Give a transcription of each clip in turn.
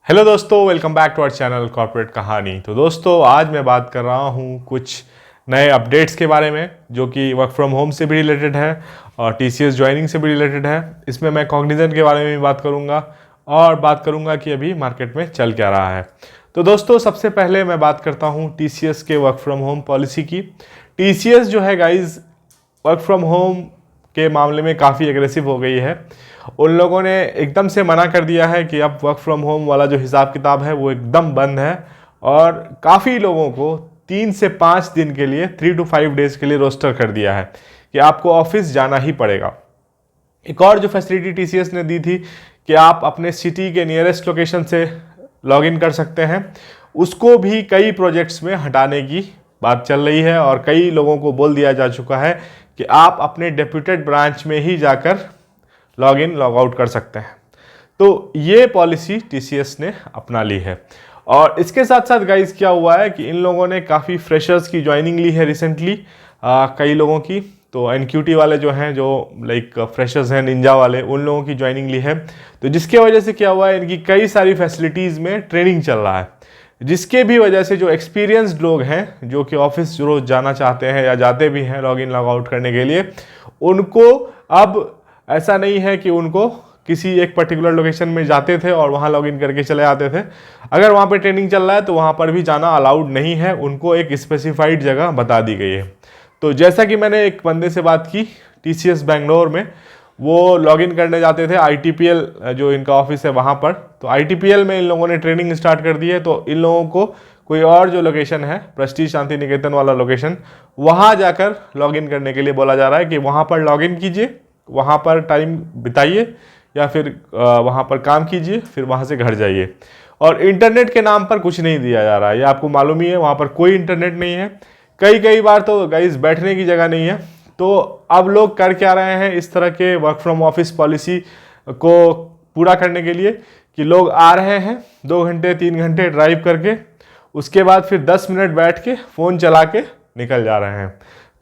Hello दोस्तों, welcome back to our channel corporate Kahani. तो दोस्तों, आज मैं बात कर रहा हूँ कुछ नए अपडेट्स के बारे में जो कि वर्क फ्रॉम होम से भी रिलेटेड है और टीसीएस ज्वाइनिंग से भी रिलेटेड है। इसमें मैं कॉग्निजेंट के बारे में भी बात करूँगा और बात करूँगा कि अभी मार्केट में चल क्या रहा है। तो दोस्तों, सबसे पहले मैं बात करता हूँ टीसीएस के वर्क फ्रॉम होम पॉलिसी की। टीसीएस जो है गाइज, वर्क फ्रॉम होम के मामले में काफ़ी एग्रेसिव हो गई है। उन लोगों ने एकदम से मना कर दिया है कि अब वर्क फ्रॉम होम वाला जो हिसाब किताब है वो एकदम बंद है और काफ़ी लोगों को 3 से 5 दिन के लिए 3 to 5 डेज के लिए रोस्टर कर दिया है कि आपको ऑफिस जाना ही पड़ेगा। एक और जो फैसिलिटी टीसीएस ने दी थी कि आप अपने सिटी के नियरेस्ट लोकेशन से लॉग इन कर सकते हैं, उसको भी कई प्रोजेक्ट्स में हटाने की बात चल रही है और कई लोगों को बोल दिया जा चुका है कि आप अपने डेप्यूटेड ब्रांच में ही जाकर लॉग इन लॉग आउट कर सकते हैं। तो ये पॉलिसी टीसीएस ने अपना ली है। और इसके साथ साथ गाइस क्या हुआ है कि इन लोगों ने काफ़ी फ्रेशर्स की ज्वाइनिंग ली है रिसेंटली, कई लोगों की। तो एनक्यूटी वाले जो हैं, जो लाइक फ्रेशर्स हैं, निंजा वाले, उन लोगों की ज्वाइनिंग ली है। तो जिसके वजह से क्या हुआ है, इनकी कई सारी फैसिलिटीज़ में ट्रेनिंग चल रहा है, जिसके भी वजह से जो एक्सपीरियंस्ड लोग हैं जो कि ऑफिस रोज जाना चाहते हैं या जाते भी हैं लॉग इन लॉग आउट करने के लिए, उनको अब ऐसा नहीं है कि उनको किसी एक पर्टिकुलर लोकेशन में जाते थे और वहाँ लॉगिन करके चले आते थे। अगर वहाँ पे ट्रेनिंग चल रहा है तो वहाँ पर भी जाना अलाउड नहीं है, उनको एक स्पेसिफाइड जगह बता दी गई है। तो जैसा कि मैंने एक बंदे से बात की टीसीएस बेंगलोर में, वो लॉगिन करने जाते थे आईटीपीएल जो इनका ऑफिस है वहाँ पर। तो आईटीपीएल में इन लोगों ने ट्रेनिंग स्टार्ट कर दी है। तो इन लोगों को कोई और जो लोकेशन है, प्रेस्टीज शांति निकेतन वाला लोकेशन, वहाँ जाकर लॉगिन करने के लिए बोला जा रहा है कि वहाँ पर लॉगिन कीजिए, वहाँ पर टाइम बिताइए या फिर वहाँ पर काम कीजिए, फिर वहाँ से घर जाइए। और इंटरनेट के नाम पर कुछ नहीं दिया जा रहा है, ये आपको मालूम ही है, वहाँ पर कोई इंटरनेट नहीं है। कई बार तो गाइस बैठने की जगह नहीं है। तो अब लोग कर क्या रहे हैं इस तरह के वर्क फ्रॉम ऑफिस पॉलिसी को पूरा करने के लिए कि लोग आ रहे हैं 2 घंटे 3 घंटे ड्राइव करके, उसके बाद फिर 10 मिनट बैठ के फ़ोन चला के निकल जा रहे हैं।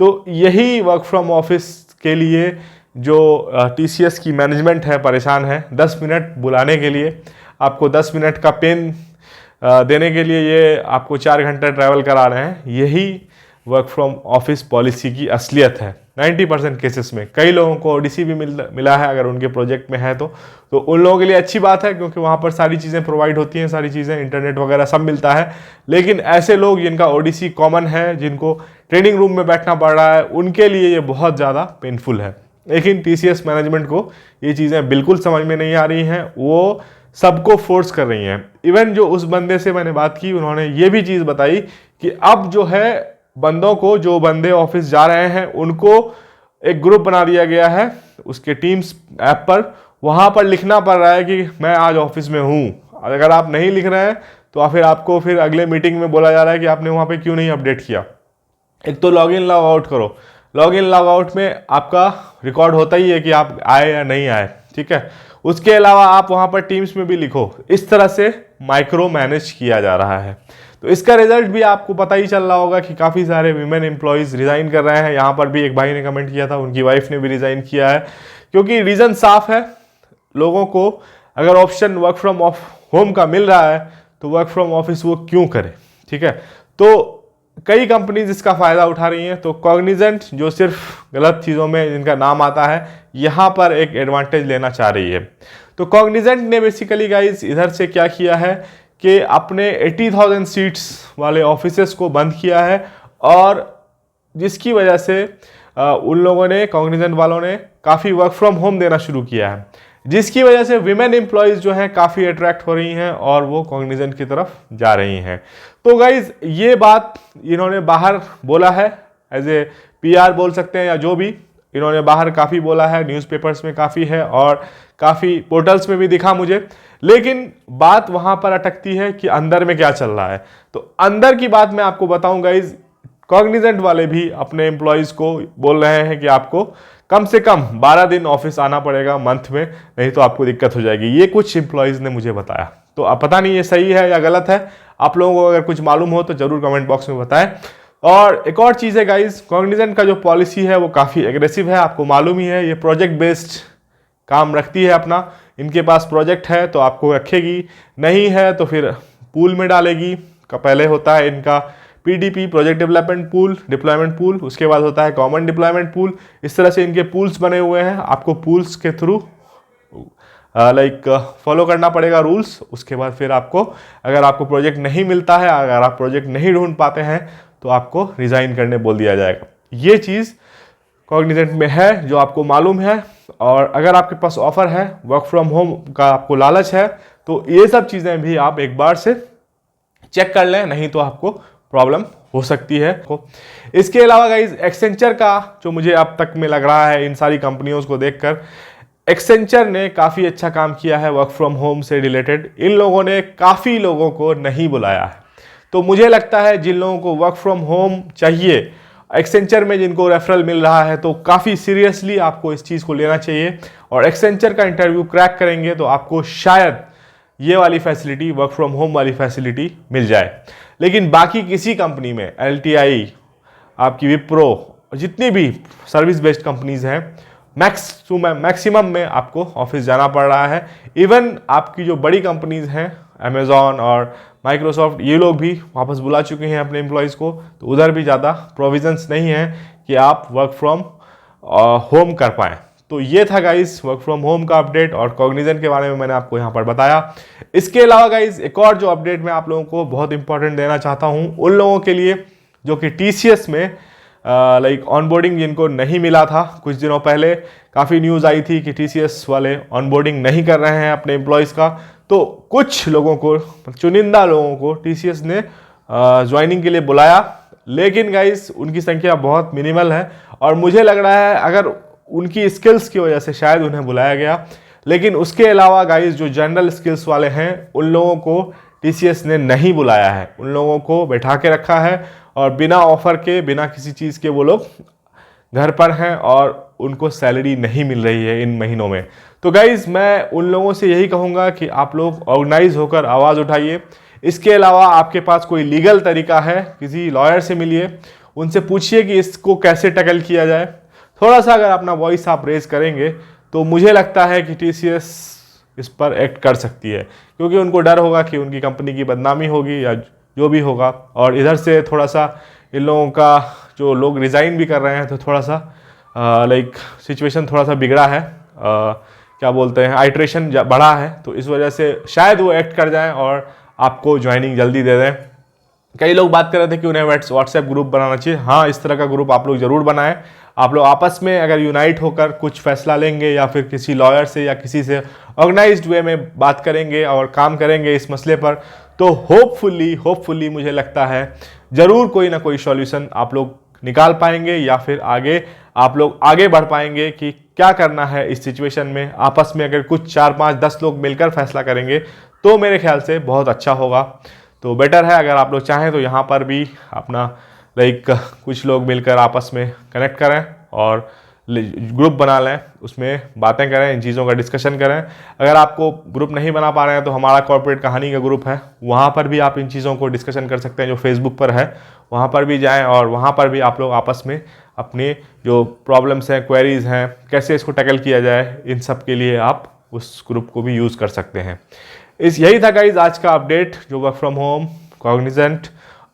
तो यही वर्क फ्रॉम ऑफिस के लिए जो टीसीएस की मैनेजमेंट है परेशान है। 10 मिनट बुलाने के लिए, आपको 10 मिनट का पेन देने के लिए ये आपको 4 घंटा ट्रैवल करा रहे हैं। यही वर्क फ्रॉम ऑफिस पॉलिसी की असलियत है 90% केसेस में। कई लोगों को ओडीसी भी मिला है अगर उनके प्रोजेक्ट में है तो उन लोगों के लिए अच्छी बात है, क्योंकि वहाँ पर सारी चीज़ें प्रोवाइड होती हैं, सारी चीज़ें इंटरनेट वगैरह सब मिलता है। लेकिन ऐसे लोग जिनका ओडीसी कॉमन है, जिनको ट्रेनिंग रूम में बैठना पड़ रहा है, उनके लिए ये बहुत ज़्यादा पेनफुल है। लेकिन टीसीएस मैनेजमेंट को ये चीज़ें बिल्कुल समझ में नहीं आ रही हैं, वो सबको फोर्स कर रही हैं। इवन जो उस बंदे से मैंने बात की, उन्होंने ये भी चीज़ बताई कि अब जो है बंदों को, जो बंदे ऑफिस जा रहे हैं, उनको एक ग्रुप बना दिया गया है उसके टीम्स ऐप पर। वहाँ पर लिखना पड़ रहा है कि मैं आज ऑफिस में हूँ। अगर आप नहीं लिख रहे हैं तो फिर आपको फिर अगले मीटिंग में बोला जा रहा है कि आपने वहाँ पे क्यों नहीं अपडेट किया। एक तो लॉग इन लॉग आउट करो, लॉग इन लॉग आउट में आपका रिकॉर्ड होता ही है कि आप आए या नहीं आए, ठीक है। उसके अलावा आप वहाँ पर टीम्स में भी लिखो। इस तरह से माइक्रो मैनेज किया जा रहा है। तो इसका रिजल्ट भी आपको पता ही चल रहा होगा कि काफ़ी सारे वीमेन एम्प्लॉयज़ रिज़ाइन कर रहे हैं। यहाँ पर भी एक भाई ने कमेंट किया था, उनकी वाइफ ने भी रिज़ाइन किया है, क्योंकि रीज़न साफ है। लोगों को अगर ऑप्शन वर्क फ्रॉम होम का मिल रहा है तो वर्क फ्रॉम ऑफिस वो क्यों करे, ठीक है। तो कई कंपनीज इसका फ़ायदा उठा रही हैं। तो कॉग्निजेंट जो सिर्फ गलत चीज़ों में जिनका नाम आता है, यहाँ पर एक एडवांटेज लेना चाह रही है। तो कॉग्निजेंट ने बेसिकली गाइज इधर से क्या किया है कि अपने 80,000 सीट्स वाले ऑफिसेस को बंद किया है, और जिसकी वजह से उन लोगों ने, कॉग्निजेंट वालों ने, काफ़ी वर्क फ्रॉम होम देना शुरू किया है, जिसकी वजह से विमेन एम्प्लॉयज़ जो हैं काफ़ी अट्रैक्ट हो रही हैं और वो कॉग्निजेंट की तरफ जा रही हैं। तो गाइज ये बात इन्होंने बाहर बोला है, एज ए पीआर बोल सकते हैं या जो भी, इन्होंने बाहर काफ़ी बोला है, न्यूज़पेपर्स में काफ़ी है और काफ़ी पोर्टल्स में भी दिखा मुझे। लेकिन बात वहाँ पर अटकती है कि अंदर में क्या चल रहा है। तो अंदर की बात मैं आपको बताऊँ गाइज, कॉग्निजेंट वाले भी अपने एम्प्लॉयज़ को बोल रहे हैं कि आपको कम से कम 12 दिन ऑफिस आना पड़ेगा मंथ में, नहीं तो आपको दिक्कत हो जाएगी। ये कुछ एम्प्लॉयज़ ने मुझे बताया। तो अब पता नहीं ये सही है या गलत है, आप लोगों को अगर कुछ मालूम हो तो ज़रूर कमेंट बॉक्स में बताएं। और एक और चीज़ है गाइज, कॉग्निजेंट का जो पॉलिसी है वो काफ़ी एग्रेसिव है, आपको मालूम ही है। ये प्रोजेक्ट बेस्ड काम रखती है अपना, इनके पास प्रोजेक्ट है तो आपको रखेगी, नहीं है तो फिर पूल में डालेगी। का पहले होता है इनका PDP, project development pool, deployment pool, उसके बाद होता है कॉमन डिप्लॉयमेंट पूल। इस तरह से इनके पूल्स बने हुए हैं, आपको पूल्स के थ्रू फॉलो करना पड़ेगा रूल्स। उसके बाद फिर आपको, अगर आपको प्रोजेक्ट नहीं मिलता है, अगर आप प्रोजेक्ट नहीं ढूंढ पाते हैं तो आपको रिज़ाइन करने बोल दिया जाएगा। ये चीज़ कॉग्निजेंट में है जो आपको मालूम है। और अगर आपके पास ऑफर है, वर्क फ्रॉम होम का आपको लालच है, तो ये सब चीज़ें भी आप एक बार से चेक कर लें, नहीं तो आपको प्रॉब्लम हो सकती है। इसके अलावा गाइज एक्सेंचर का जो मुझे अब तक में लग रहा है इन सारी कंपनियों को देखकर, एक्सेंचर ने काफ़ी अच्छा काम किया है वर्क फ्रॉम होम से रिलेटेड। इन लोगों ने काफ़ी लोगों को नहीं बुलाया है, तो मुझे लगता है जिन लोगों को वर्क फ्रॉम होम चाहिए, एक्सेंचर में जिनको रेफरल मिल रहा है, तो काफ़ी सीरियसली आपको इस चीज़ को लेना चाहिए और एक्सेंचर का इंटरव्यू क्रैक करेंगे तो आपको शायद ये वाली फैसिलिटी, वर्क फ्रॉम होम वाली फैसिलिटी मिल जाए। लेकिन बाकी किसी कंपनी में, LTI, आपकी विप्रो, जितनी भी सर्विस बेस्ड कंपनीज हैं, मैक्सिमम में आपको ऑफिस जाना पड़ रहा है। इवन आपकी जो बड़ी कंपनीज हैं, अमेजॉन और माइक्रोसॉफ्ट, ये लोग भी वापस बुला चुके हैं अपने एम्प्लॉयज़ को, तो उधर भी ज़्यादा प्रोविजंस नहीं है कि आप वर्क फ्रॉम होम कर पाएँ। तो ये था गाइस वर्क फ्रॉम होम का अपडेट और कॉग्निजेंट के बारे में मैंने आपको यहाँ पर बताया। इसके अलावा गाइस एक और जो अपडेट मैं आप लोगों को बहुत इंपॉर्टेंट देना चाहता हूँ उन लोगों के लिए जो कि TCS में ऑनबोर्डिंग जिनको नहीं मिला था। कुछ दिनों पहले काफ़ी न्यूज़ आई थी कि TCS वाले ऑनबोर्डिंग नहीं कर रहे हैं अपने एम्प्लॉयज़ का, तो कुछ लोगों को, चुनिंदा लोगों को TCS ने ज्वाइनिंग के लिए बुलाया, लेकिन गाइस उनकी संख्या बहुत मिनिमल है और मुझे लग रहा है अगर उनकी स्किल्स की वजह से शायद उन्हें बुलाया गया। लेकिन उसके अलावा गाइस जो जनरल स्किल्स वाले हैं उन लोगों को TCS ने नहीं बुलाया है, उन लोगों को बैठा के रखा है और बिना ऑफर के, बिना किसी चीज़ के वो लोग घर पर हैं और उनको सैलरी नहीं मिल रही है इन महीनों में। तो गाइज़ मैं उन लोगों से यही कहूँगा कि आप लोग ऑर्गेनाइज होकर आवाज़ उठाइए। इसके अलावा आपके पास कोई लीगल तरीका है, किसी लॉयर से मिलिए, उनसे पूछिए कि इसको कैसे टैकल किया जाए। थोड़ा सा अगर अपना वॉइस आप रेज करेंगे तो मुझे लगता है कि TCS इस पर एक्ट कर सकती है, क्योंकि उनको डर होगा कि उनकी कंपनी की बदनामी होगी या जो भी होगा। और इधर से थोड़ा सा इन लोगों का, जो लोग रिज़ाइन भी कर रहे हैं, तो थोड़ा सा सिचुएशन थोड़ा सा बिगड़ा है, क्या बोलते हैं, आइट्रेशन बढ़ा है, तो इस वजह से शायद वो एक्ट कर जाएं और आपको ज्वाइनिंग जल्दी दे दें। कई लोग बात कर रहे थे कि उन्हें व्हाट्सएप ग्रुप बनाना चाहिए। हाँ, इस तरह का ग्रुप आप लोग ज़रूर बनाएं। आप लोग आपस में अगर यूनाइट होकर कुछ फैसला लेंगे या फिर किसी लॉयर से या किसी से ऑर्गेनाइज्ड वे में बात करेंगे और काम करेंगे इस मसले पर, तो होपफुली मुझे लगता है ज़रूर कोई ना कोई सॉल्यूशन आप लोग निकाल पाएंगे या फिर आगे आप लोग आगे बढ़ पाएंगे कि क्या करना है इस सिचुएशन में। आपस में अगर कुछ 4, 5, 10 लोग मिलकर फैसला करेंगे तो मेरे ख्याल से बहुत अच्छा होगा। तो बेटर है अगर आप लोग चाहें तो यहाँ पर भी अपना कुछ लोग मिलकर आपस में कनेक्ट करें और ग्रुप बना लें, उसमें बातें करें, इन चीज़ों का डिस्कशन करें। अगर आपको ग्रुप नहीं बना पा रहे हैं तो हमारा कॉर्पोरेट कहानी का ग्रुप है, वहाँ पर भी आप इन चीज़ों को डिस्कशन कर सकते हैं, जो फेसबुक पर है, वहाँ पर भी जाएं और वहाँ पर भी आप लोग आपस में अपने जो प्रॉब्लम्स हैं, क्वेरीज़ हैं, कैसे इसको टैकल किया जाए, इन सब के लिए आप उस ग्रुप को भी यूज़ कर सकते हैं। यही था गाइज आज का अपडेट, जो वर्क फ्रॉम होम, कॉग्निजेंट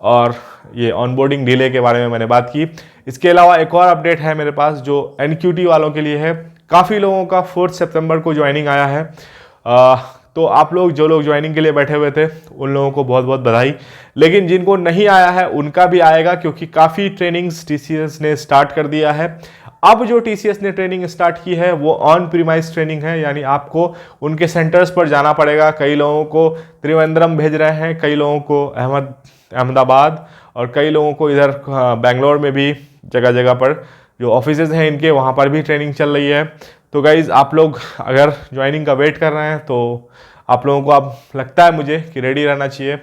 और ये ऑनबोर्डिंग डिले के बारे में मैंने बात की। इसके अलावा एक और अपडेट है मेरे पास जो NQT वालों के लिए है। काफ़ी लोगों का 4 सितंबर को ज्वाइनिंग आया है, तो आप लोग जो लोग ज्वाइनिंग के लिए बैठे हुए थे उन लोगों को बहुत बहुत बधाई। लेकिन जिनको नहीं आया है उनका भी आएगा, क्योंकि काफ़ी ट्रेनिंग्स TCS ने स्टार्ट कर दिया है। अब जो TCS ने ट्रेनिंग स्टार्ट की है वो ऑन प्रीमाइस ट्रेनिंग है, यानी आपको उनके सेंटर्स पर जाना पड़ेगा। कई लोगों को त्रिवेंद्रम भेज रहे हैं, कई लोगों को अहमदाबाद और कई लोगों को इधर बेंगलोर में भी जगह जगह पर जो ऑफिसेज हैं इनके, वहाँ पर भी ट्रेनिंग चल रही है। तो गाइज़ आप लोग अगर ज्वाइनिंग का वेट कर रहे हैं तो आप लोगों को अब लगता है मुझे कि रेडी रहना चाहिए।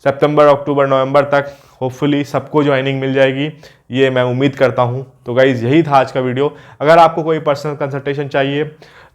सितंबर, अक्टूबर, नवंबर तक होपफुली सबको ज्वाइनिंग मिल जाएगी, ये मैं उम्मीद करता हूँ। तो गाइज़ यही था आज का वीडियो। अगर आपको कोई पर्सनल कंसल्टेशन चाहिए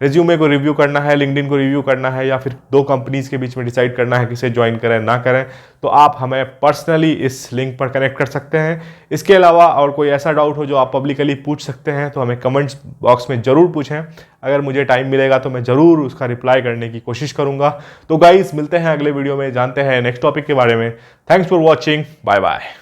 रिज्यूमे को रिव्यू करना है, लिंक्डइन को रिव्यू करना है, या फिर दो कंपनीज़ के बीच में डिसाइड करना है किसे ज्वाइन करें ना करें, तो आप हमें पर्सनली इस लिंक पर कनेक्ट कर सकते हैं। इसके अलावा और कोई ऐसा डाउट हो जो आप पब्लिकली पूछ सकते हैं तो हमें कमेंट्स बॉक्स में ज़रूर पूछें। अगर मुझे टाइम मिलेगा तो मैं ज़रूर उसका रिप्लाई करने की कोशिश करूँगा। तो गाइस, मिलते हैं अगले वीडियो में, जानते हैं नेक्स्ट टॉपिक के बारे में। Thanks for watching, bye bye.